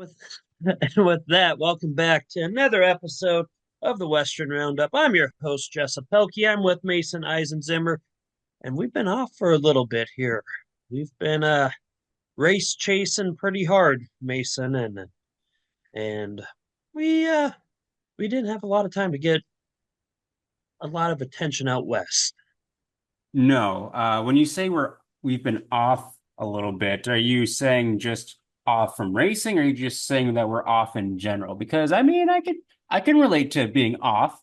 With and with that, welcome back to another episode of the Western Roundup. I'm your host, Jessa Pelkey. I'm with Mason Eisenzimmer, and we've been off for a little bit here. We've been race chasing pretty hard, Mason, and we didn't have a lot of time to get a lot of attention out west. No. When you say we've been off a little bit, are you saying just off from racing, or are you just saying that we're off in general? Because I mean, I can relate to being off.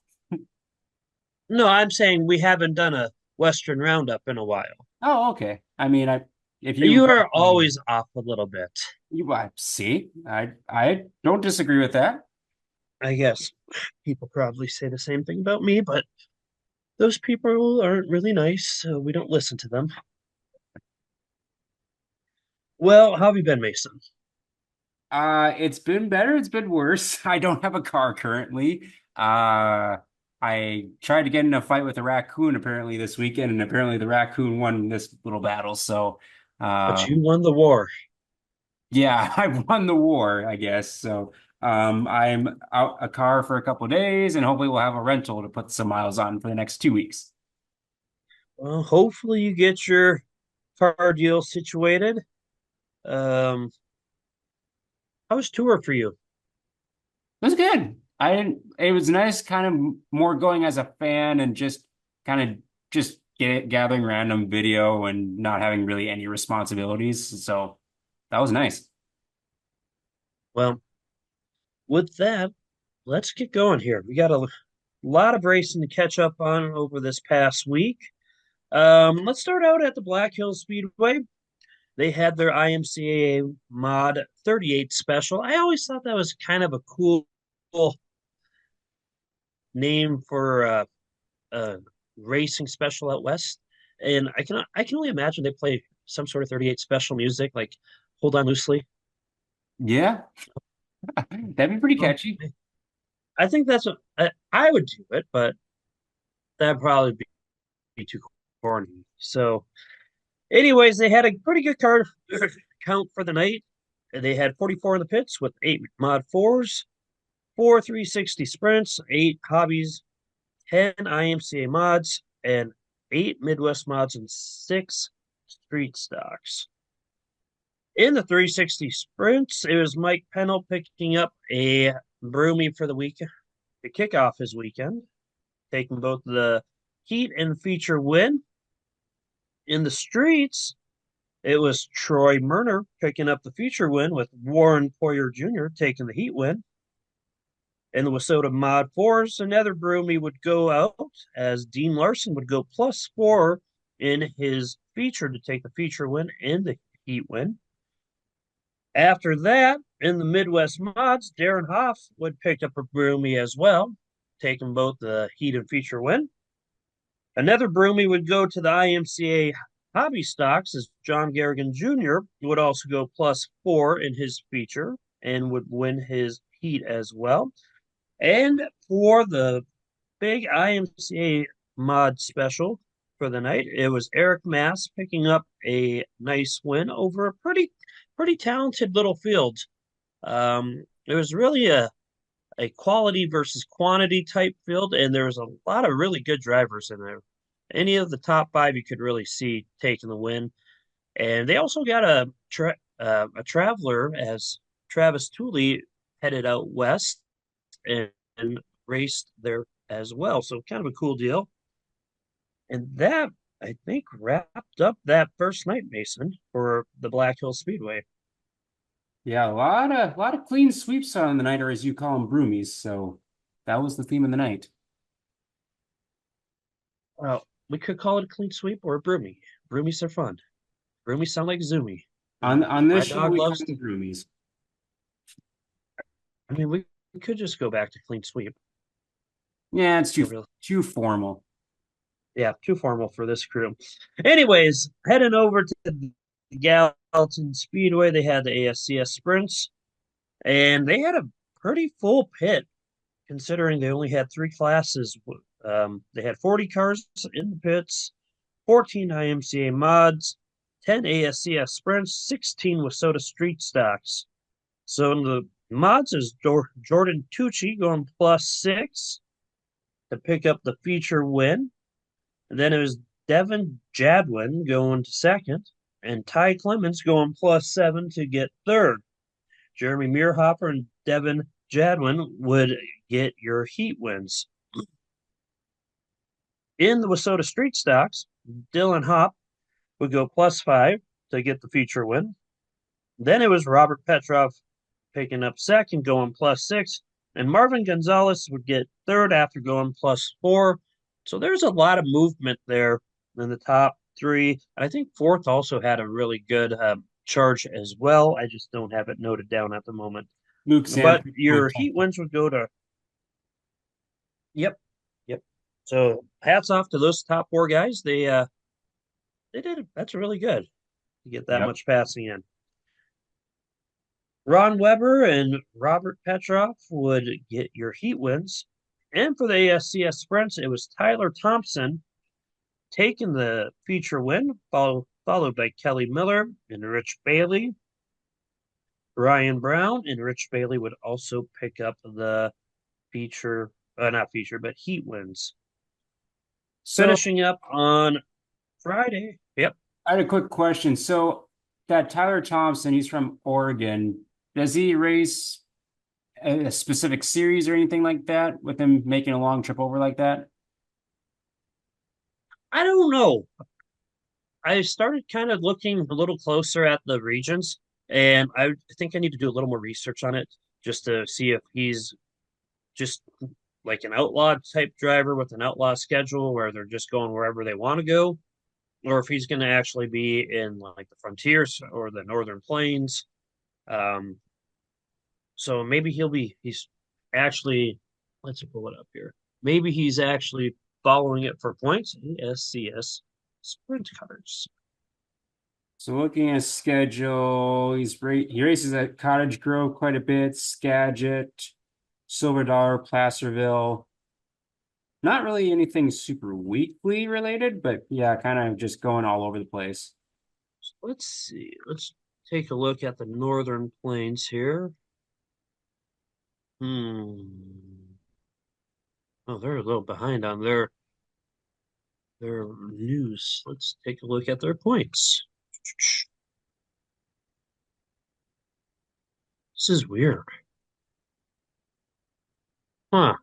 No, I'm saying we haven't done a Western Roundup in a while. Oh, okay. I mean, I if you You are always off a little bit. see, I don't disagree with that. I guess people probably say the same thing about me, but those people aren't really nice, so we don't listen to them. Well, how have you been, Mason? It's been better, it's been worse. I don't have a car currently. I tried to get in a fight with a raccoon apparently this weekend, and apparently the raccoon won this little battle. So, But uh, you won the war. yeah, I won the war, I guess. So, I'm out a car for a couple of days, and hopefully we'll have a rental to put some miles on for the next 2 weeks. Well, hopefully you get your car deal situated. Um, how was tour for you? It was good. I didn't, it was nice kind of more going as a fan and just kind of gathering random video and not having really any responsibilities. So that was nice. Well, with that, let's get going here. We got a lot of racing to catch up on over this past week. Let's start out at the Black Hills Speedway. They had their IMCA Mod 38 special. I always thought that was kind of a cool name for a racing special out west. And I can only imagine they play some sort of 38 special music, like Hold On Loosely. Yeah, that'd be pretty Um, catchy. I think that's what I would do it, but that'd probably be too corny. So, anyways, they had a pretty good card count for the night. They had 44 in the pits with eight Mod 4s, four 360 sprints, eight hobbies, 10 IMCA mods, and eight Midwest mods, and six street stocks. In the 360 sprints, it was Mike Pennell picking up a broomy for the week to kick off his weekend, taking both the heat and feature win. In the streets, it was Troy Murner picking up the feature win with Warren Poyer Jr. taking the heat win. In the Wissota Mod 4s, another broomy would go out as Dean Larson would go +4 in his feature to take the feature win and the heat win. After that, in the Midwest Mods, Darren Hoff would pick up a broomy as well, taking both the heat and feature win. Another broomy would go to the IMCA hobby stocks as John Garrigan Jr. would also go +4 in his feature and would win his heat as well. And for the big IMCA mod special for the night, it was Eric Mass picking up a nice win over a pretty talented little field. It was really a quality versus quantity type field, and there was a lot of really good drivers in there. Any of the top five you could really see taking the win, and they also got a traveler as Travis Tooley headed out west and raced there as well. So kind of a cool deal. And that I think wrapped up that first night, Mason, for the Black Hill Speedway. Yeah, a lot of clean sweeps on the night, or as you call them, broomies. So that was the theme of the night. Well, we could call it a clean sweep or a broomy. Broomies are fun. Broomies sound like Zoomy. On And on my this show, dog we call loves, them broomies. I mean, we could just go back to clean sweep. Yeah, it's too No real, too formal. yeah, too formal for this crew. Anyways, heading over to the Gallatin Speedway, they had the ASCS sprints, and they had a pretty full pit considering they only had three classes. They had 40 cars in the pits, 14 IMCA mods, 10 ASCS sprints, 16 Wissota street stocks. So in the mods is Jordan Tucci going +6 to pick up the feature win. And then it was Devin Jadwin going to second, and Ty Clements going +7 to get third. Jeremy Meerhopper and Devin Jadwin would get your heat wins. In the Wissota Street Stocks, Dylan Hopp would go +5 to get the feature win. Then it was Robert Petrov picking up second, going +6, and Marvin Gonzalez would get third after going +4. So there's a lot of movement there in the top three. And I think fourth also had a really good charge as well. I just don't have it noted down at the moment. Luke But Sanford your heat wins would go to, yep, yep. So hats off to those top four guys. They did it. That's really good to get that Yep. much passing in. Ron Weber and Robert Petrov would get your heat wins. And for the ASCS sprints, it was Tyler Thompson taking the feature win, followed by Kelly Miller and Rich Bailey. Ryan Brown and Rich Bailey would also pick up the feature, not feature, but heat wins. So Finishing up on Friday. Yep. I had a quick question. So that Tyler Thompson, he's from Oregon. Does he race a specific series or anything like that with him making a long trip over like that? I don't know. I started kind of looking a little closer at the regions, and I think I need to do a little more research on it just to see if he's just like an outlaw type driver with an outlaw schedule where they're just going wherever they want to go, or if he's going to actually be in like the frontiers or the northern plains. Um, so maybe he's actually, let's pull it up here. Maybe he's actually following it for points. ASCS sprint cars. So looking at his schedule, he races at Cottage Grove quite a bit, Skagit, Silver Dollar, Placerville. Not really anything super weekly related, but yeah, kind of just going all over the place. Let's see. Let's take a look at the northern plains here. Hmm. Oh, they're a little behind on their news. Let's take a look at their points. This is weird. Huh.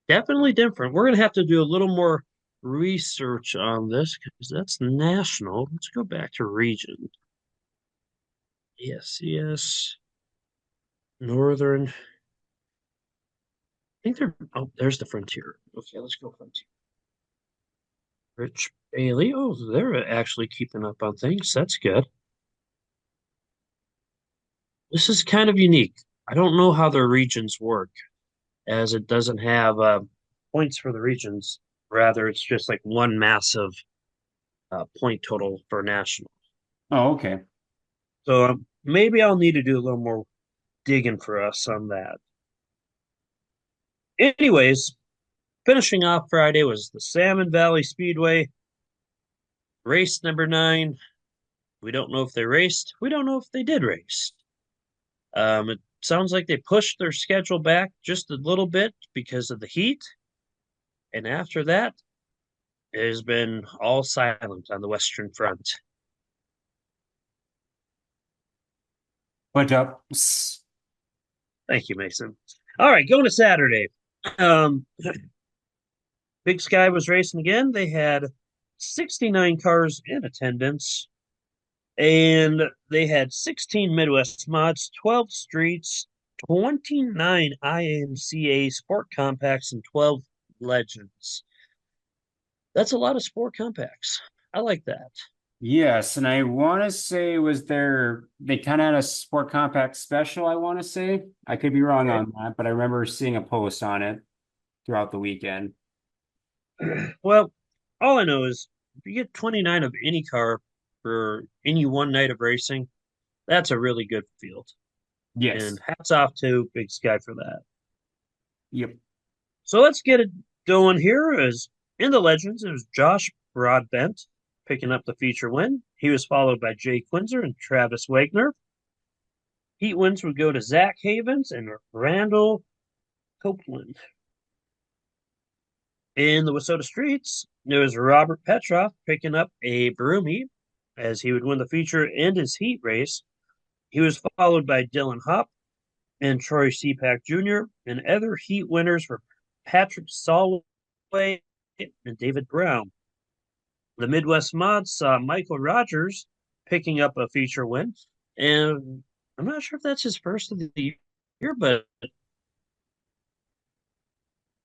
Definitely different. We're gonna have to do a little more research on this because that's national. Let's go back to region. Yes, yes. Northern. I think they're. Oh, there's the frontier. Okay, let's go frontier. Rich Bailey. Oh, they're actually keeping up on things. That's good. This is kind of unique. I don't know how their regions work, as it doesn't have points for the regions. Rather, it's just like one massive point total for national. Oh, okay. So maybe I'll need to do a little more digging for us on that. Anyways, finishing off Friday was the Salmon Valley Speedway, race number 9. We don't know if they raced. We don't know if they did race. It sounds like they pushed their schedule back just a little bit because of the heat. And after that, it has been all silent on the Western Front. Went up. Thank you, Mason. All right, going to Saturday. Um, Big Sky was racing again. They had 69 cars in attendance, and they had 16 Midwest mods, 12 streets, 29 IMCA sport compacts, and 12 legends. That's a lot of sport compacts. I like that. Yes, and I want to say they kind of had a Sport Compact special, I want to say. I could be wrong Okay. on that, but I remember seeing a post on it throughout the weekend. Well, all I know is if you get 29 of any car for any one night of racing, that's a really good field. And Yes. hats off to Big Sky for that. Yep. So let's get it going here. As in the legends, it was Josh Broadbent picking up the feature win. He was followed by Jay Quinzer and Travis Wagner. Heat wins would go to Zach Havens and Randall Copeland. In the Wissota streets, there was Robert Petroff picking up a broomy as he would win the feature and his heat race. He was followed by Dylan Hopp and Troy Seapack Jr. And other heat winners were Patrick Solway and David Brown. The Midwest Mods saw Michael Rogers picking up a feature win. And I'm not sure if that's his first of the year, but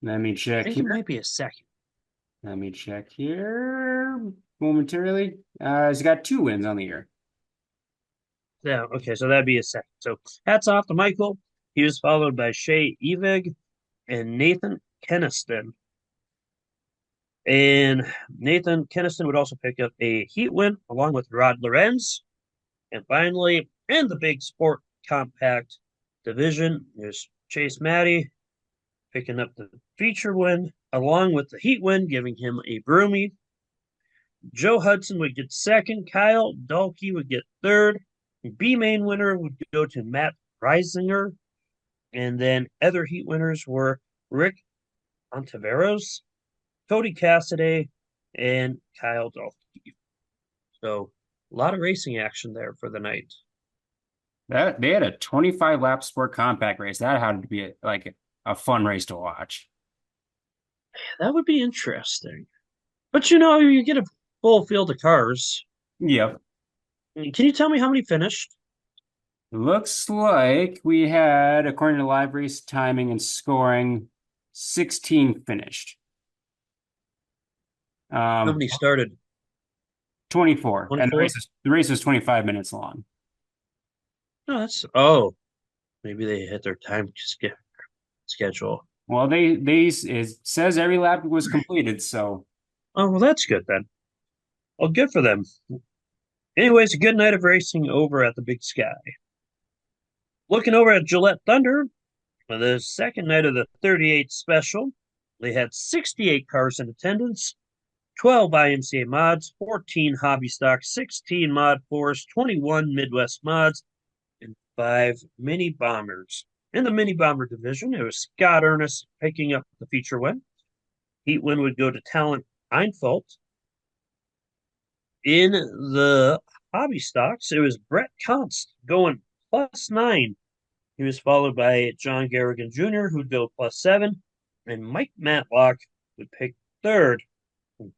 Let me I check think it here. might be a second. Let me check here momentarily. He's got 2 wins on the year. Yeah, okay, so that'd be a second. So hats off to Michael. He was followed by Shay Evig and Nathan Keniston. And Nathan Keniston would also pick up a heat win along with Rod Lorenz. And finally, in the big sport compact division, there's Chase Matty picking up the feature win along with the heat win, giving him a broomy. Joe Hudson would get second. Kyle Dalkey would get third. B main winner would go to Matt Reisinger. And then other heat winners were Rick Ontiveros, Cody Cassidy, and Kyle Dalkey. So a lot of racing action there for the night. That they had a 25 lap sport compact race. That had to be like a fun race to watch. That would be interesting. But you get a full field of cars. Yep. Can you tell me how many finished? Looks like we had, according to live race timing and scoring, 16 finished. How many started? 24. And 24? The race was 25 minutes long. No, maybe they hit their time schedule. Well, it says every lap was completed, so Oh, well, that's good then. Well, good for them. Anyways, a good night of racing over at the Big Sky. Looking over at Gillette Thunder, for the second night of the 38 special, they had 68 cars in attendance, 12 IMCA mods, 14 hobby stock, 16 mod fours, 21 Midwest mods, and 5 mini bombers. In the mini bomber division, it was Scott Ernest picking up the feature win. Heat win would go to Talent Einfeld. In the hobby stocks, it was Brett Const going +9. He was followed by John Garrigan Jr., who'd go +7, and Mike Matlock would pick third.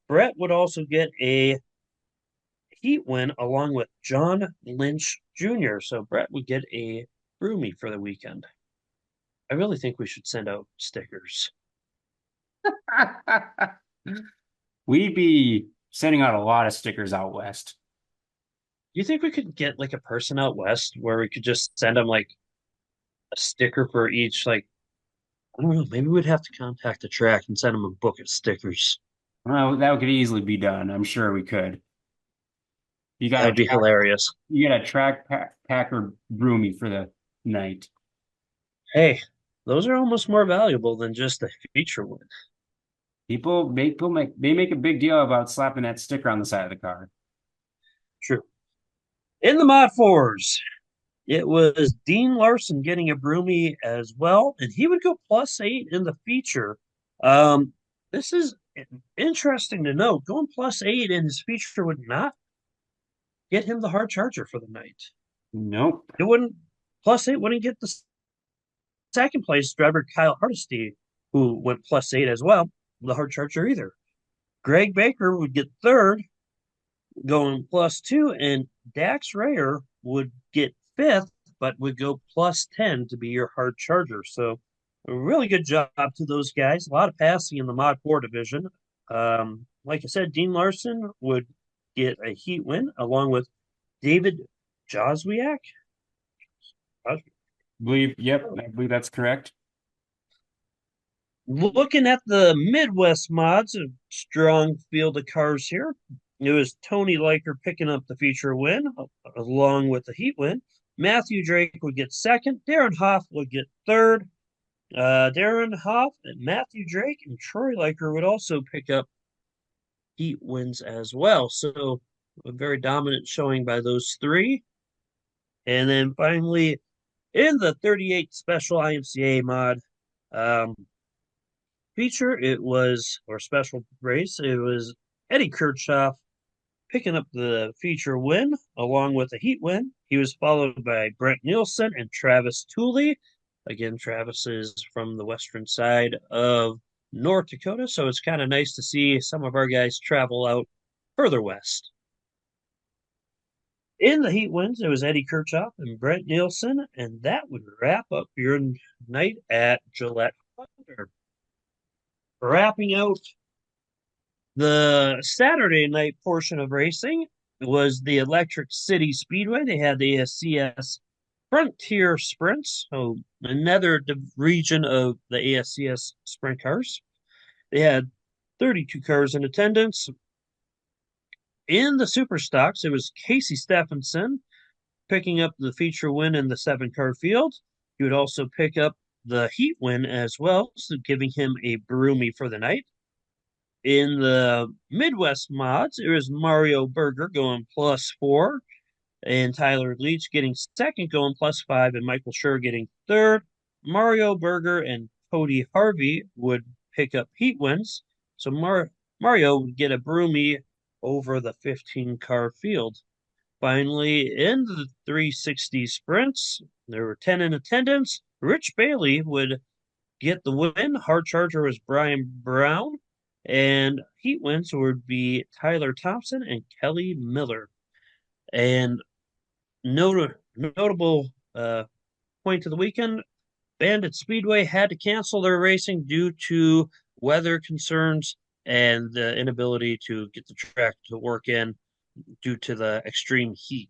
Brett would also get a heat win along with John Lynch Jr., so Brett would get a broomy for the weekend. I really think we should send out stickers. we'd be sending out a lot of stickers out west. Do you think we could get like a person out west where we could just send them like a sticker for each, like, I don't know, maybe we'd have to contact the track and send them a book of stickers. Well, that could easily be done. I'm sure we could. That'd be hilarious. You got a packer broomy for the night. Hey, those are almost more valuable than just a feature win. People make a big deal about slapping that sticker on the side of the car. True. In the Mod 4s, it was Dean Larson getting a broomy as well, and he would go +8 in the feature. This is interesting to note. Going +8 in his feature would not get him the hard charger for the night. Nope. It wouldn't, +8 wouldn't get the second place driver Kyle Hardesty, who went +8 as well, the hard charger either. Greg Baker would get third, going +2, and Dax Rayer would get fifth, but would go +10 to be your hard charger. So a really good job to those guys. A lot of passing in the Mod 4 division. Like I said, Dean Larson would get a heat win along with David Joswiak. I believe that's correct. Looking at the Midwest mods, a strong field of cars here. It was Tony Liker picking up the feature win along with the heat win. Matthew Drake would get second. Darren Hoff would get third. Darren Hoff and Matthew Drake and Troy Liker would also pick up heat wins as well. So A very dominant showing by those three. And then finally, in the 38 Special IMCA mod um, feature, or special race, it was Eddie Kirchhoff picking up the feature win along with a heat win. He was followed by Brent Nielsen and Travis Tooley. Again, Travis is from the western side of North Dakota, so it's kind of nice to see some of our guys travel out further west. In the heat wins, it was Eddie Kirchhoff and Brent Nielsen, and that would wrap up your night at Gillette Thunder. Wrapping out the Saturday night portion of racing was the Electric City Speedway. They had the ASCS Frontier Sprints, so another region of the ASCS sprint cars. They had 32 cars in attendance. In the super stocks, it was Casey Stephenson picking up the feature win in the 7-car field. He would also pick up the heat win as well, so giving him a broomy for the night. In the Midwest mods, it was Mario Berger going +4, and Tyler Leach getting second going +5, and Michael Schur getting third. Mario Berger and Cody Harvey would pick up heat wins, so Mario would get a broomy over the 15-car field. Finally, in the 360 sprints, there were 10 in attendance. Rich Bailey would get the win. Hard charger was Brian Brown. And heat wins would be Tyler Thompson and Kelly Miller. And notable point of the weekend, Bandit Speedway had to cancel their racing due to weather concerns and the inability to get the track to work in due to the extreme heat.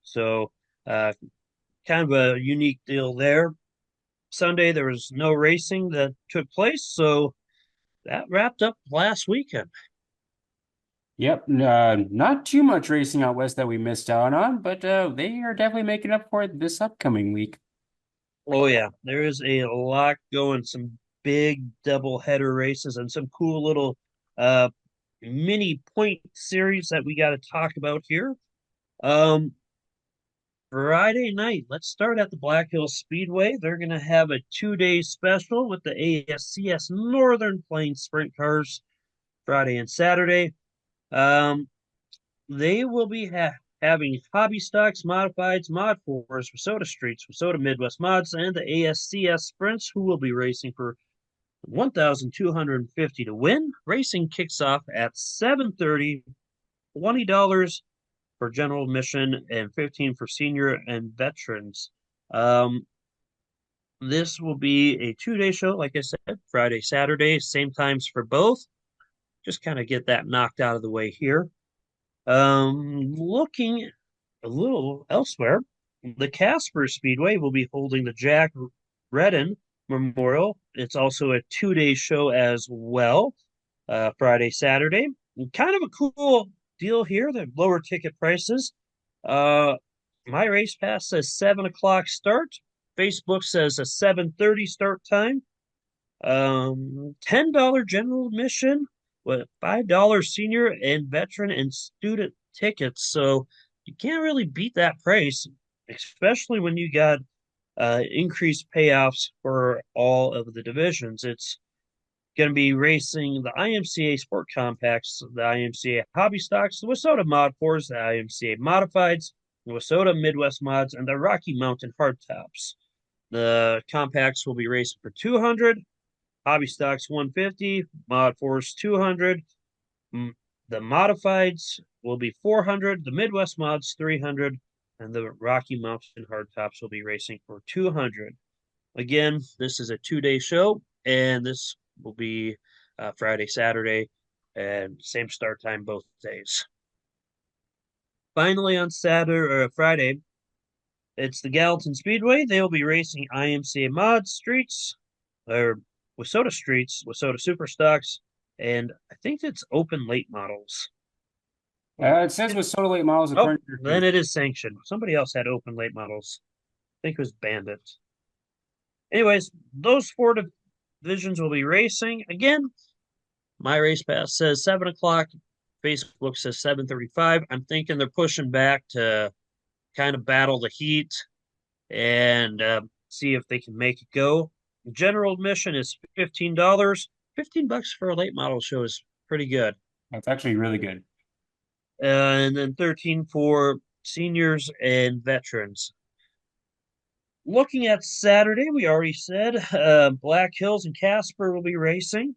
So, kind of a unique deal there. Sunday, there was no racing that took place, so that wrapped up last weekend. Yep, not too much racing out west that we missed out on, but they are definitely making up for it this upcoming week. Oh yeah, there is a lot going, some big double header races and some cool little uh mini point series that we got to talk about here. Um Friday night, let's start at the Black Hills Speedway. They're going to have a 2-day special with the ASCS Northern Plains Sprint Cars Friday and Saturday. Um, they will be having hobby stocks, modifieds, mod fours, Wissota Streets, Wissota Midwest Mods, and the ASCS Sprints, who will be racing for 1,250 to win. Racing kicks off at 7:30, $20 for general admission and 15 for senior and veterans. Um, this will be a 2-day show, like I said, Friday, Saturday, same times for both. Just kind of get that knocked out of the way here. Looking a little elsewhere, the Casper Speedway will be holding the Jack Redden Memorial. It's also a 2-day show as well, Friday, Saturday. And kind of a cool deal here. The lower ticket prices. Uh, my race pass says 7 o'clock start. Facebook says a 7:30 start time. $10 general admission with $5 senior and veteran and student tickets. So you can't really beat that price, especially when you got increased payoffs for all of the divisions. It's going to be racing the IMCA Sport Compacts, the IMCA Hobby Stocks, the Wissota Mod 4s, the IMCA Modifieds, the Wissota Midwest Mods, and the Rocky Mountain Hardtops. The compacts will be racing for 200, Hobby Stocks 150, Mod 4s 200. The Modifieds will be 400, the Midwest Mods 300, and the Rocky Mountain Hardtops will be racing for 200. Again, this is a 2-day show, and this will be Friday, Saturday, and same start time both days. Finally, on Saturday or Friday, it's the Gallatin Speedway. They will be racing IMCA Mod Streets, or Wissota Streets, Wissota Superstocks, and I think it's open late models. It says with Soda Late models Oh, according to then it is sanctioned. Somebody else had open late models. I think it was Bandit. Anyways, those 4 divisions will be racing. Again, my race pass says 7 o'clock Facebook says 7:35. I'm thinking they're pushing back to kind of battle the heat and see if they can make it go. General admission is $15. $15 for a late model show is pretty good. That's actually really good. And then 13 for seniors and veterans. Looking at Saturday, we already said Black Hills and Casper will be racing.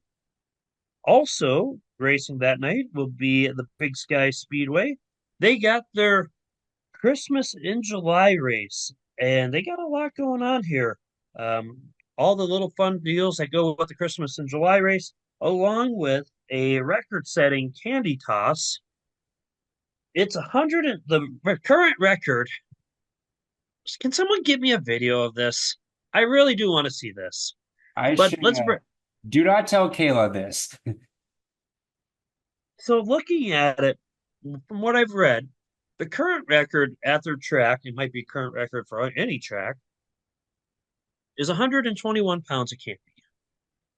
Also racing that night will be the Big Sky Speedway. They got their Christmas in July race, and they got a lot going on here. All the little fun deals that go with the Christmas in July race, along with a record-setting candy toss. It's 100 and the current record. Can someone give me a video of this? I really do want to see this. I But should do not tell Kayla this. so looking at it, from what I've read, the current record at their track, it might be current record for any track, is 121 pounds of candy.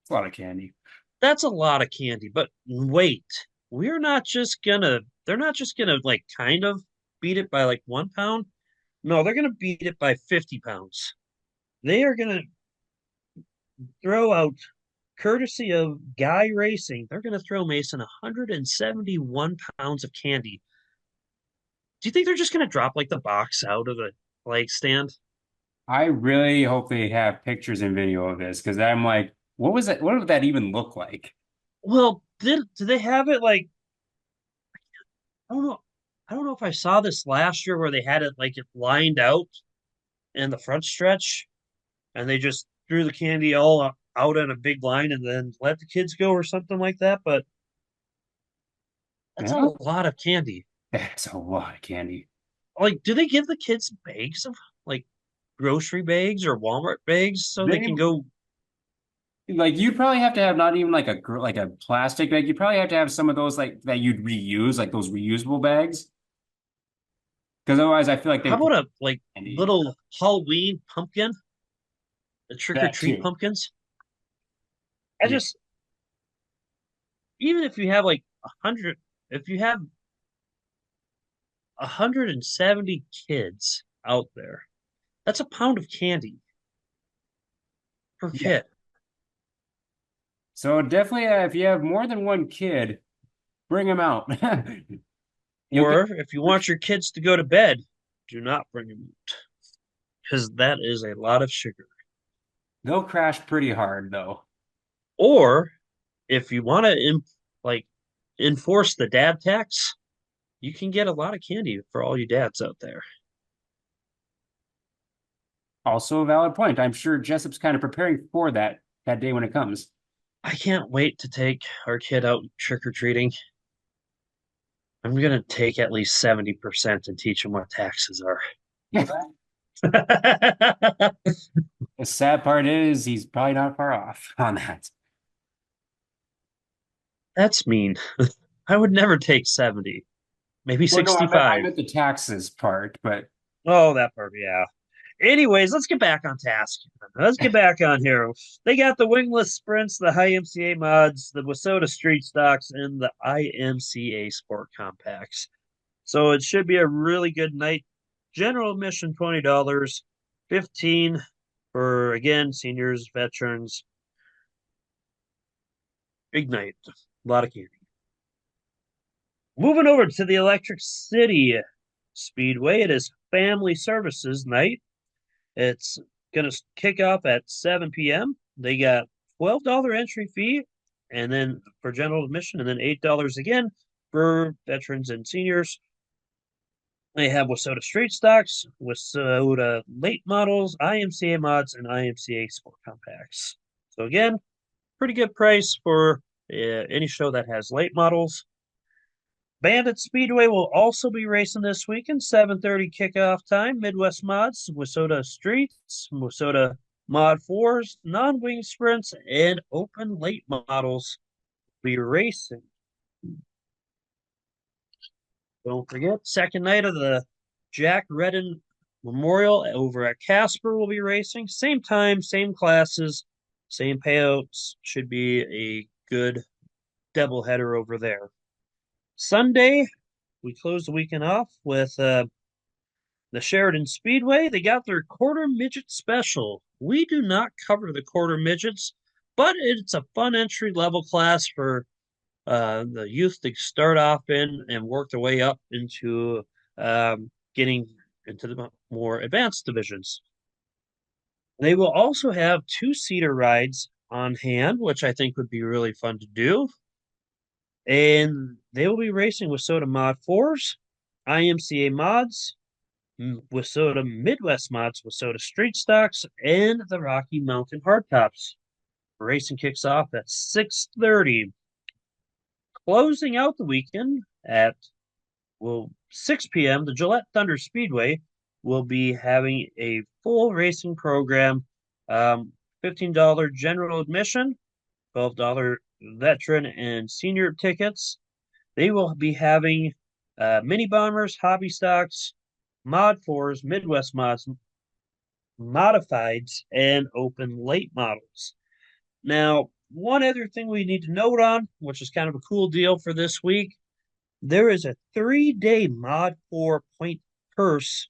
It's a lot of candy. That's a lot of candy. But wait, they're not just gonna like kind of beat it by like 1 pound. No, they're gonna beat it by 50 pounds. They are gonna throw out, courtesy of Guy Racing, they're gonna throw Mason 171 pounds of candy. Do you think they're just gonna drop like the box out of the flag stand? I really hope they have pictures and video of this because I'm like, what was that? What would that even look like? Well, do they have it like I don't know. I don't know if I saw this last year where they had it like it lined out in the front stretch and they just threw the candy all out in a big line and then let the kids go or something like that. But that's a Yeah, lot of candy. that's a lot of candy. Like, do they give the kids bags of like grocery bags or Walmart bags so they They can go? like you'd probably have to have not even like like a plastic bag. You probably have to have some of those like that you'd reuse, like those reusable bags. Because otherwise, I feel like they How put about a like candy little Halloween pumpkin, the trick or that treat too. pumpkins? I Yeah. just even if you have like 100, if you have 170 kids out there, that's a pound of candy per Yeah. kid. So definitely, if you have more than one kid, bring them out. You'll get. Or if you want your kids to go to bed, do not bring them out because that is a lot of sugar. They'll crash pretty hard though. Or if you want to like enforce the dad tax, you can get a lot of candy for all you dads out there. Also a valid point. I'm sure Jessup's kind of preparing for that day when it comes. I can't wait to take our kid out trick or treating. I'm gonna take at least 70% and teach him what taxes are. The sad part is he's probably not far off on that. That's mean. I would never take 70, maybe Well, no, I 65. meant the taxes part, but Oh, that part, yeah. Anyways, let's get back on task. Let's get back on here. They got the wingless sprints, the high MCA mods, the Wasota street stocks, and the IMCA sport compacts. So it should be a really good night. General admission $20, 15 for again seniors, veterans. Ignite. A lot of candy. Moving over to the Electric City Speedway, it is family services night. It's going to kick off at 7 p.m. They got $12 entry fee, and then for general admission, and then $8 again for veterans and seniors. They have Wasota Street Stocks, Wasota Late Models, IMCA Mods, and IMCA Sport Compacts. So again, pretty good price for any show that has late models. Bandit Speedway will also be racing this weekend, 7:30 kickoff time. Midwest Mods, Wasota Streets, Wasota Mod 4s, non-wing sprints, and open late models will be racing. Don't forget, second night of the Jack Redden Memorial over at Casper will be racing. Same time, same classes, same payouts. Should be a good doubleheader over there. Sunday, we closed the weekend off with the Sheridan Speedway. They got their quarter midget special. We do not cover the quarter midgets, but it's a fun entry level class for the youth to start off in and work their way up into getting into the more advanced divisions. They will also have two-seater rides on hand, which I think would be really fun to do. And they will be racing with Soda Mod 4s, IMCA mods, with Soda Midwest mods, with Soda Street Stocks, and the Rocky Mountain Hardtops. Racing kicks off at 6:30. Closing out the weekend at 6 p.m., the Gillette Thunder Speedway will be having a full racing program. $15 general admission, $12 veteran and senior tickets. They will be having mini bombers, hobby stocks, mod 4s, Midwest mods, modifieds, and open late models. Now, one other thing we need to note on, which is kind of a cool deal for this week, there is a 3-day Mod 4 point purse,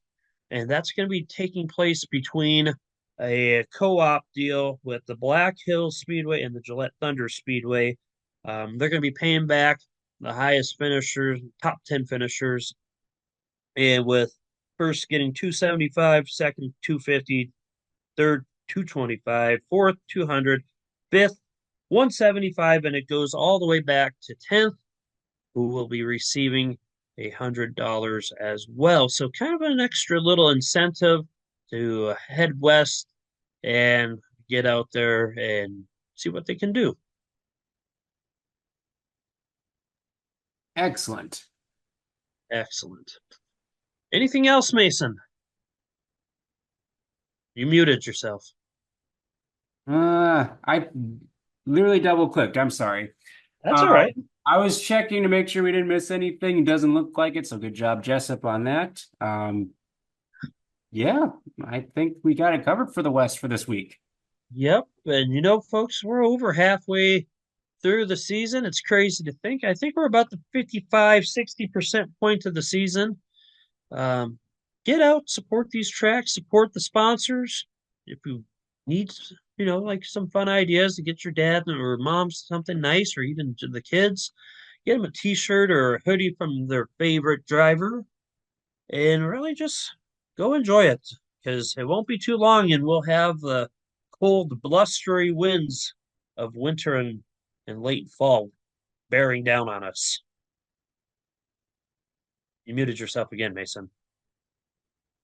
and that's going to be taking place between a co-op deal with the Black Hills Speedway and the Gillette Thunder Speedway. They're going to be paying back the highest finishers, top 10 finishers, and with first getting 275, second 250, third 225, fourth 200, fifth 175, and it goes all the way back to 10th, who will be receiving $100 as well. So kind of an extra little incentive to head west and get out there and see what they can do. Excellent. Excellent. Anything else, Mason? You muted yourself. I literally double clicked. I'm sorry. That's all right. I was checking to make sure we didn't miss anything. It doesn't look like it, so good job, Jessup, on that. Yeah, I think we got it covered for the West for this week. Yep. And folks, we're over halfway through the season. It's crazy to think. I think we're about the 55, 60% point of the season. Get out, support these tracks, support the sponsors. If you need, like some fun ideas to get your dad or mom something nice, or even to the kids, get them a t-shirt or a hoodie from their favorite driver, and really just go enjoy it, because it won't be too long and we'll have the cold, blustery winds of winter and late fall bearing down on us. You muted yourself again, Mason.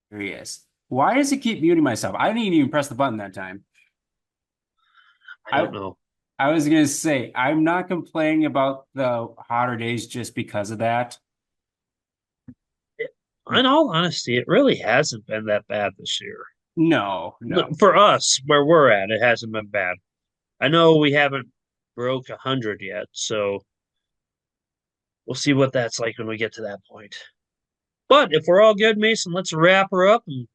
There he is. Why does he keep muting myself? I didn't even press the button that time. I don't know. I was going to say, I'm not complaining about the hotter days just because of that. In all honesty, it really hasn't been that bad this year. No. For us, where we're at, it hasn't been bad. I know we haven't broke 100 yet, so we'll see what that's like when we get to that point. But if we're all good, Mason, let's wrap her up, and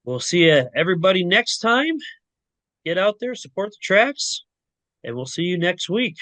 we'll see everybody next time. Get out there, support the tracks, and we'll see you next week.